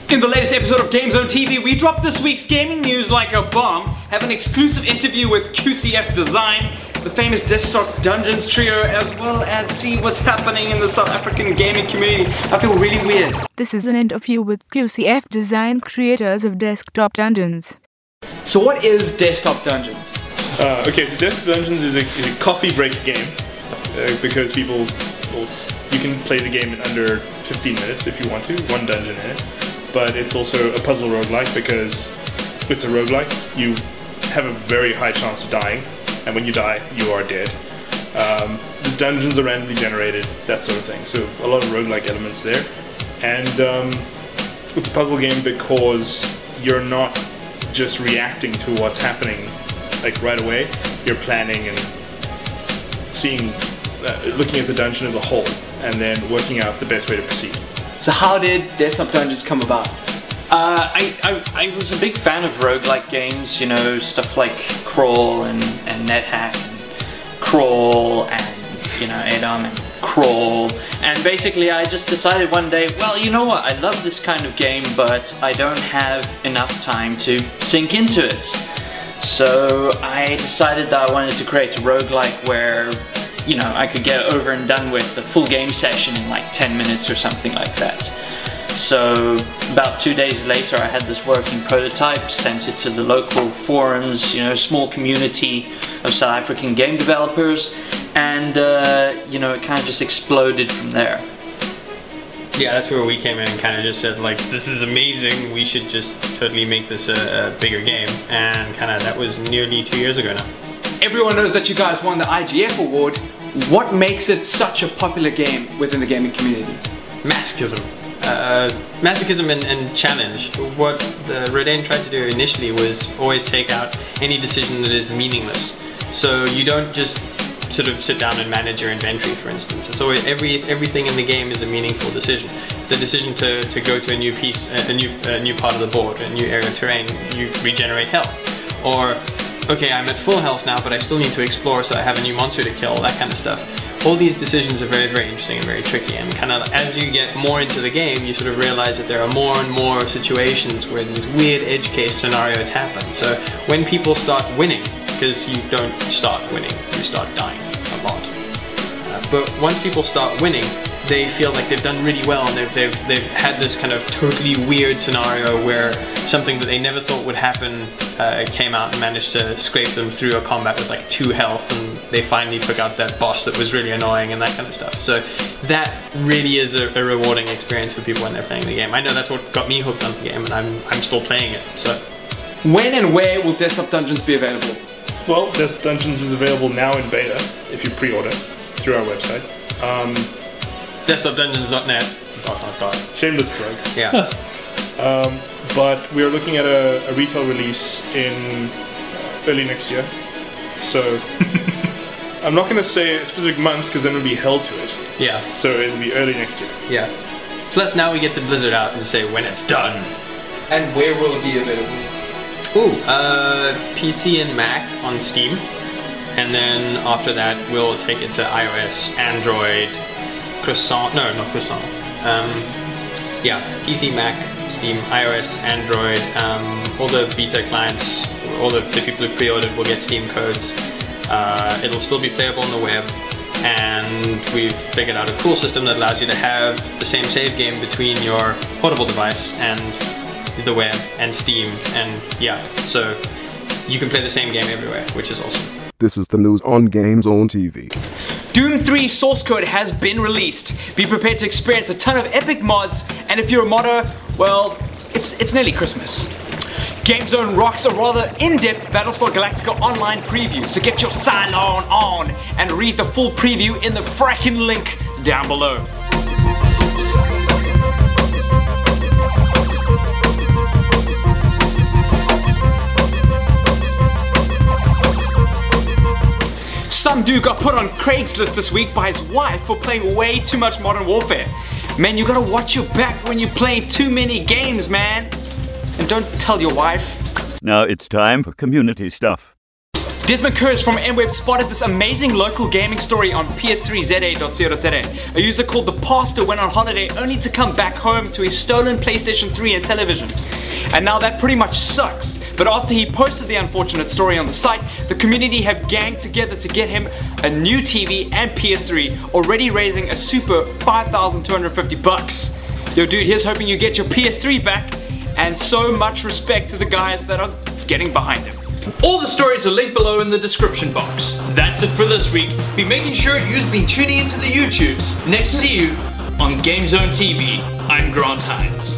In the latest episode of GameZone TV, we drop this week's gaming news like a bomb, have an exclusive interview with QCF Design, the famous Desktop Dungeons trio, as well as see what's happening in the South African gaming community. I feel really weird. This is an interview with QCF Design, creators of Desktop Dungeons. So what is Desktop Dungeons? Okay, so Desktop Dungeons is a coffee break game, because people, well, you can play the game in under 15 minutes if you want to, one dungeon in it. But it's also a puzzle roguelike because it's a roguelike. You have a very high chance of dying, and when you die, you are dead. The dungeons are randomly generated, that sort of thing. So a lot of roguelike elements there. And it's a puzzle game because you're not just reacting to what's happening like right away. You're planning and seeing, looking at the dungeon as a whole, and then working out the best way to proceed. So how did Desktop Dungeons come about? I was a big fan of roguelike games, you know, stuff like Crawl and NetHack and Crawl and, you know, Edom and Crawl. And basically I just decided one day, well, you know what, I love this kind of game, but I don't have enough time to sink into it. So I decided that I wanted to create a roguelike where, you know, I could get over and done with a full game session in like 10 minutes or something like that. So about 2 days later I had this working prototype, sent it to the local forums, you know, small community of South African game developers, and you know, it kind of just exploded from there. Yeah, that's where we came in and kind of just said, like, this is amazing, we should just totally make this a bigger game, and kind of that was nearly 2 years ago now. Everyone knows that you guys won the IGF award. What makes it such a popular game within the gaming community? Masochism. Masochism and challenge. What Redain tried to do initially was always take out any decision that is meaningless. So you don't just sort of sit down and manage your inventory, for instance. It's always everything in the game is a meaningful decision. The decision to go to a new piece, a new part of the board, a new area of terrain, you regenerate health. Or, okay, I'm at full health now, but I still need to explore, so I have a new monster to kill, that kind of stuff. All these decisions are very, very interesting and very tricky, and kind of as you get more into the game, you sort of realize that there are more and more situations where these weird edge case scenarios happen. So when people start winning, because you don't start winning, you start dying a lot. But once people start winning, they feel like they've done really well, and they've had this kind of totally weird scenario where something that they never thought would happen came out and managed to scrape them through a combat with like 2 health, and they finally took out that boss that was really annoying and that kind of stuff. So that really is a rewarding experience for people when they're playing the game. I know that's what got me hooked on the game, and I'm still playing it. So when and where will Desktop Dungeons be available? Well, Desktop Dungeons is available now in beta if you pre-order through our website. DesktopDungeons.net. Shameless plug. Yeah. But we are looking at a retail release in early next year. So I'm not going to say a specific month because then we'll be held to it. Yeah. So it'll be early next year. Yeah. Plus now we get to Blizzard out and say when it's done. And where will it be available? Ooh, PC and Mac on Steam. And then after that we'll take it to iOS, Android, Croissant, no, not Croissant. Yeah, PC, Mac, Steam, iOS, Android, all the beta clients, all the people who pre-ordered will get Steam codes. It'll still be playable on the web, and we've figured out a cool system that allows you to have the same save game between your portable device and the web and Steam, and yeah, so you can play the same game everywhere, which is awesome. This is the news on GameZone TV. Doom 3 source code has been released. Be prepared to experience a ton of epic mods, and if you're a modder, well, it's nearly Christmas. GameZone rocks a rather in-depth Battlestar Galactica online preview, so get your Cylon on and read the full preview in the fracking link down below. Some dude got put on Craigslist this week by his wife for playing way too much Modern Warfare. Man, you gotta watch your back when you're playing too many games, man. And don't tell your wife. Now it's time for community stuff. Desmond Kurz from MWeb spotted this amazing local gaming story on ps3za.co.za. A user called The Pastor went on holiday only to come back home to his stolen PlayStation 3 and television. And now that pretty much sucks. But after he posted the unfortunate story on the site, the community have ganged together to get him a new TV and PS3, already raising a super $5,250. Yo dude, here's hoping you get your PS3 back, and so much respect to the guys that are getting behind him. All the stories are linked below in the description box. That's it for this week. Be making sure you've been tuning into the YouTubes. Next, see you on GameZone TV. I'm Grant Hines.